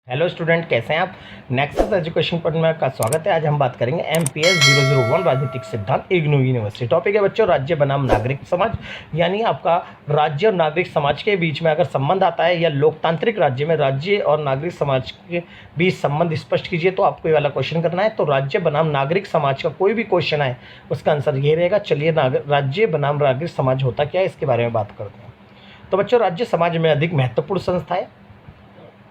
Hello student, कैसे हैं आप। नेक्सस एजुकेशन पर में का स्वागत है। आज हम बात करेंगे MPS 001 राजनीतिक सिद्धांत इग्नू यूनिवर्सिटी। टॉपिक है बच्चों राज्य बनाम नागरिक समाज। यानी आपका राज्य और नागरिक समाज के बीच में अगर संबंध आता है या लोकतांत्रिक राज्य में राज्य और नागरिक समाज के बीच संबंध स्पष्ट कीजिए, तो आपको ये वाला क्वेश्चन करना है। तो राज्य बनाम नागरिक समाज का कोई भी क्वेश्चन है उसका आंसर ये रहेगा। चलिए राज्य बनाम नागरिक समाज होता क्या है इसके बारे में बात करते हैं। तो बच्चों, राज्य समाज में अधिक महत्वपूर्ण संस्था है।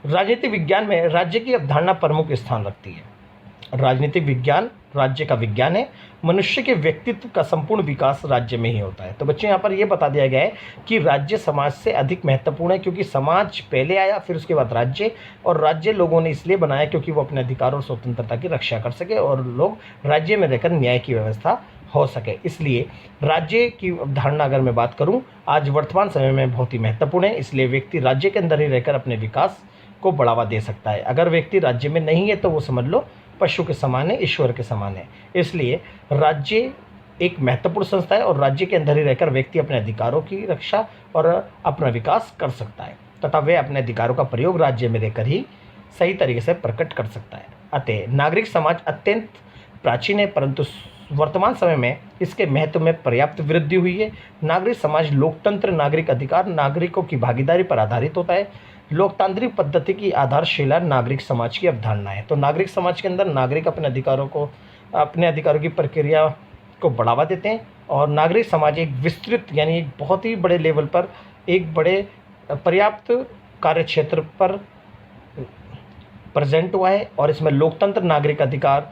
राजनीतिक विज्ञान में राज्य की अवधारणा प्रमुख स्थान रखती है। राजनीतिक विज्ञान राज्य का विज्ञान है। मनुष्य के व्यक्तित्व का संपूर्ण विकास राज्य में ही होता है। तो बच्चों, यहाँ पर यह बता दिया गया है कि राज्य समाज से अधिक महत्वपूर्ण है, क्योंकि समाज पहले आया, फिर उसके बाद राज्य। और राज्य लोगों ने इसलिए बनाया क्योंकि वो अपने अधिकार और स्वतंत्रता की रक्षा कर सके और लोग राज्य में रहकर न्याय की व्यवस्था हो सके। इसलिए राज्य की अवधारणा अगर मैं बात करूं, आज वर्तमान समय में बहुत ही महत्वपूर्ण है। इसलिए व्यक्ति राज्य के अंदर ही रहकर अपने विकास को बढ़ावा दे सकता है। अगर व्यक्ति राज्य में नहीं है तो वो समझ लो पशु के समान है, ईश्वर के समान है। इसलिए राज्य एक महत्वपूर्ण संस्था है और राज्य के अंदर ही रहकर व्यक्ति अपने अधिकारों की रक्षा और अपना विकास कर सकता है तथा वह अपने अधिकारों का प्रयोग राज्य में रहकर ही सही तरीके से प्रकट कर सकता है। अतः नागरिक समाज अत्यंत प्राचीन है, परंतु वर्तमान समय में इसके महत्व में पर्याप्त वृद्धि हुई है। नागरिक समाज लोकतंत्र, नागरिक अधिकार, नागरिकों की भागीदारी पर आधारित होता है। लोकतांत्रिक पद्धति की आधारशिला नागरिक समाज की अवधारणा है। तो नागरिक समाज के अंदर नागरिक अपने अधिकारों की प्रक्रिया को बढ़ावा देते हैं और नागरिक समाज एक विस्तृत यानी एक बहुत ही बड़े लेवल पर एक बड़े पर्याप्त कार्य क्षेत्र पर प्रेजेंट हुआ है और इसमें लोकतंत्र, नागरिक अधिकार,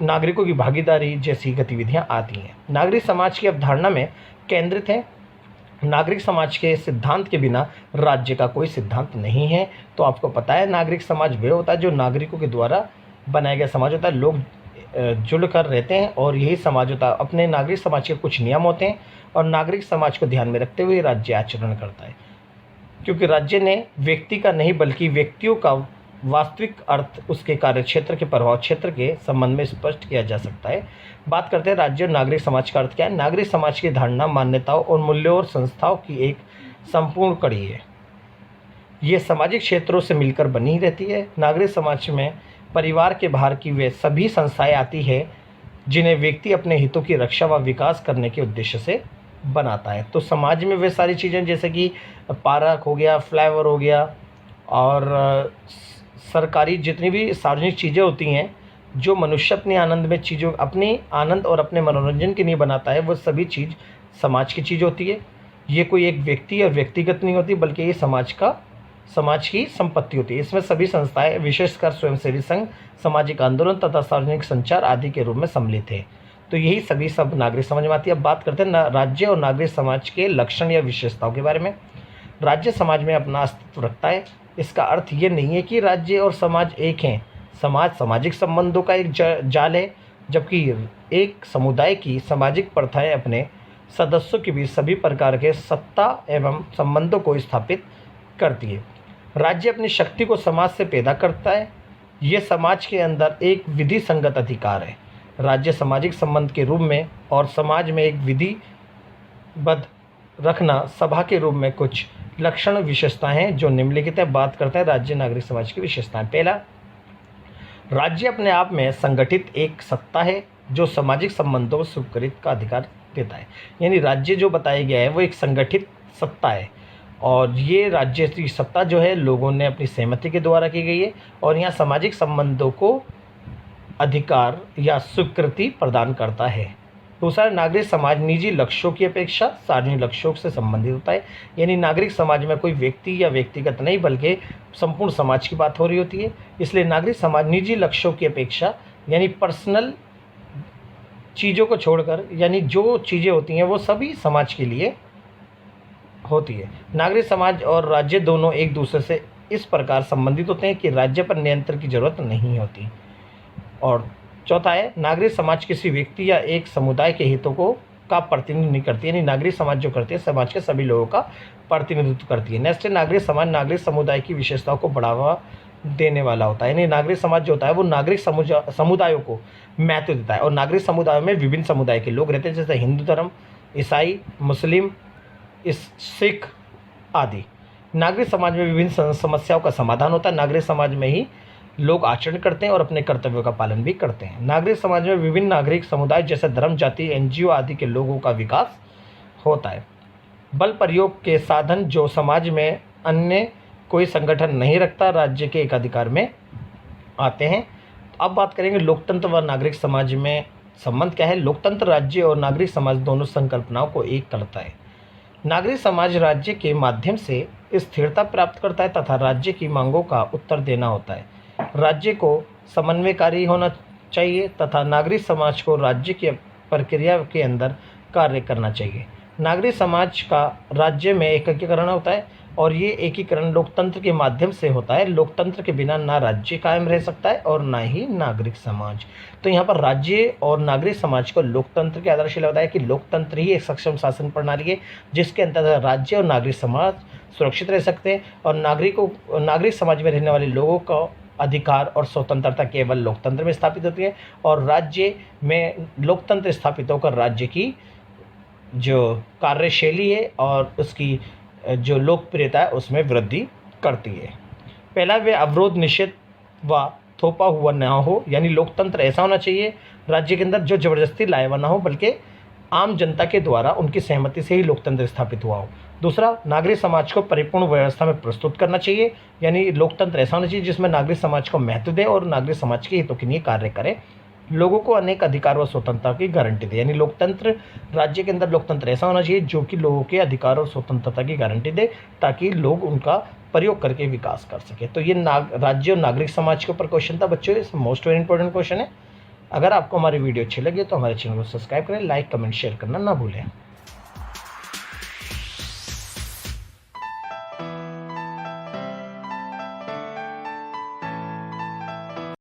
नागरिकों की भागीदारी जैसी गतिविधियां आती हैं। नागरिक समाज की अवधारणा में केंद्रित है। नागरिक समाज के सिद्धांत के बिना राज्य का कोई सिद्धांत नहीं है। तो आपको पता है नागरिक समाज वह होता है जो नागरिकों के द्वारा बनाया गया समाज होता है। लोग जुड़कर रहते हैं और यही समाज होता है। अपने नागरिक समाज के कुछ नियम होते हैं और नागरिक समाज को ध्यान में रखते हुए राज्य आचरण करता है, क्योंकि राज्य ने व्यक्ति का नहीं बल्कि व्यक्तियों का वास्तविक अर्थ उसके कार्यक्षेत्र के प्रभाव क्षेत्र के संबंध में स्पष्ट किया जा सकता है। बात करते हैं राज्य और नागरिक समाज का अर्थ क्या है। नागरिक समाज की धारणा मान्यताओं और मूल्यों और संस्थाओं की एक संपूर्ण कड़ी है। ये सामाजिक क्षेत्रों से मिलकर बनी रहती है। नागरिक समाज में परिवार के बाहर की वे सभी संस्थाएं आती है जिन्हें व्यक्ति अपने हितों की रक्षा व विकास करने के उद्देश्य से बनाता है। तो समाज में वे सारी चीज़ें जैसे कि पार्क हो गया, फ्लाईओवर हो गया और सरकारी जितनी भी सार्वजनिक चीज़ें होती हैं जो मनुष्य अपने आनंद में चीज़ों अपने आनंद और अपने मनोरंजन के लिए बनाता है, वो सभी चीज़ समाज की चीज़ होती है। ये कोई एक व्यक्ति और व्यक्तिगत नहीं होती, बल्कि ये समाज की संपत्ति होती है। इसमें सभी संस्थाएं विशेषकर स्वयंसेवी संघ, सामाजिक आंदोलन तथा सार्वजनिक संचार आदि के रूप में सम्मिलित है। तो यही सभी सब नागरिक समाज में आती है। अब बात करते हैं राज्य और नागरिक समाज के लक्षण या विशेषताओं के बारे में। राज्य समाज में अपना अस्तित्व रखता है। इसका अर्थ ये नहीं है कि राज्य और समाज एक हैं। समाज सामाजिक संबंधों का एक जाल है, जबकि एक समुदाय की सामाजिक प्रथाएं अपने सदस्यों के बीच सभी प्रकार के सत्ता एवं संबंधों को स्थापित करती है। राज्य अपनी शक्ति को समाज से पैदा करता है। ये समाज के अंदर एक विधि संगत अधिकार है। राज्य सामाजिक संबंध के रूप में और समाज में एक विधिबद्ध रखना सभा के रूप में कुछ लक्षण विशेषताएं हैं जो निम्नलिखित है। बात करते हैं राज्य नागरिक समाज की विशेषताएं। पहला, राज्य अपने आप में संगठित एक सत्ता है जो सामाजिक संबंधों को स्वीकृत का अधिकार देता है। यानी राज्य जो बताया गया है वो एक संगठित सत्ता है और ये राज्य की सत्ता जो है लोगों ने अपनी सहमति के द्वारा की गई है और यहाँ सामाजिक संबंधों को अधिकार या स्वीकृति प्रदान करता है। दूसरा, नागरिक समाज निजी लक्ष्यों की अपेक्षा सार्वजनिक लक्ष्यों से संबंधित होता है। यानी नागरिक समाज में कोई व्यक्ति या व्यक्तिगत नहीं बल्कि संपूर्ण समाज की बात हो रही होती है। इसलिए नागरिक समाज निजी लक्ष्यों की अपेक्षा यानी पर्सनल चीज़ों को छोड़कर यानी जो चीज़ें होती हैं वो सभी समाज के लिए होती है। नागरिक समाज और राज्य दोनों एक दूसरे से इस प्रकार संबंधित होते हैं कि राज्य पर नियंत्रण की जरूरत नहीं होती। और चौथा है, नागरिक समाज किसी व्यक्ति या एक समुदाय के हितों का प्रतिनिधित्व नहीं करती। यानी नागरिक समाज जो करती है समाज के सभी लोगों का प्रतिनिधित्व करती है। नेक्स्ट है, नागरिक समाज नागरिक समुदाय की विशेषताओं को बढ़ावा देने वाला होता है। यानी नागरिक समाज जो होता है वो नागरिक समुदायों को महत्व देता है और नागरिक समुदायों में विभिन्न समुदाय के लोग रहते हैं, जैसे हिंदू धर्म, ईसाई, मुस्लिम, सिख आदि। नागरिक समाज में विभिन्न समस्याओं का समाधान होता है। नागरिक समाज में ही लोग आचरण करते हैं और अपने कर्तव्यों का पालन भी करते हैं। नागरिक समाज में विभिन्न नागरिक समुदाय जैसे धर्म, जाति, एनजीओ आदि के लोगों का विकास होता है। बल प्रयोग के साधन जो समाज में अन्य कोई संगठन नहीं रखता, राज्य के एकाधिकार में आते हैं। अब बात करेंगे लोकतंत्र व नागरिक समाज में संबंध क्या है। लोकतंत्र राज्य और नागरिक समाज दोनों संकल्पनाओं को एक करता है। नागरिक समाज राज्य के माध्यम से स्थिरता प्राप्त करता है तथा राज्य की मांगों का उत्तर देना होता है। राज्य को समन्वयकारी होना चाहिए तथा नागरिक समाज को राज्य की प्रक्रिया के अंदर कार्य करना चाहिए। नागरिक समाज का राज्य में एकीकरण होता है और ये एकीकरण लोकतंत्र के माध्यम से होता है। लोकतंत्र के बिना ना राज्य कायम रह सकता है और ना ही नागरिक समाज। तो यहाँ पर राज्य और नागरिक समाज को लोकतंत्र के आधारशिला बताया कि लोकतंत्र ही एक सक्षम शासन प्रणाली है जिसके अंतर्गत राज्य और नागरिक समाज सुरक्षित रह सकते हैं और नागरिक समाज में रहने वाले लोगों का अधिकार और स्वतंत्रता केवल लोकतंत्र में स्थापित होती है और राज्य में लोकतंत्र स्थापित होकर राज्य की जो कार्यशैली है और उसकी जो लोकप्रियता है उसमें वृद्धि करती है। पहला, वे अवरोध, निषेध व थोपा हुआ ना हो, यानी लोकतंत्र ऐसा होना चाहिए राज्य के अंदर जो जबरदस्ती लाया हुआ ना हो बल्कि आम जनता के द्वारा उनकी सहमति से ही लोकतंत्र स्थापित हुआ हो। दूसरा, नागरिक समाज को परिपूर्ण व्यवस्था में प्रस्तुत करना चाहिए, यानी लोकतंत्र ऐसा होना चाहिए जिसमें नागरिक समाज को महत्व दे और नागरिक समाज के हितों के लिए कार्य करे। लोगों को अनेक अधिकार व स्वतंत्रता की गारंटी दे, यानी लोकतंत्र राज्य के अंदर लोकतंत्र ऐसा होना चाहिए जो कि लोगों के अधिकार और स्वतंत्रता की गारंटी दे ताकि लोग उनका प्रयोग करके विकास कर सके। तो ये राज्य और नागरिक समाज के ऊपर क्वेश्चन था बच्चों, ये मोस्ट वेरी इंपॉर्टेंट क्वेश्चन है। अगर आपको हमारी वीडियो अच्छी लगी तो हमारे चैनल को सब्सक्राइब करें, लाइक, कमेंट, शेयर करना ना भूलें।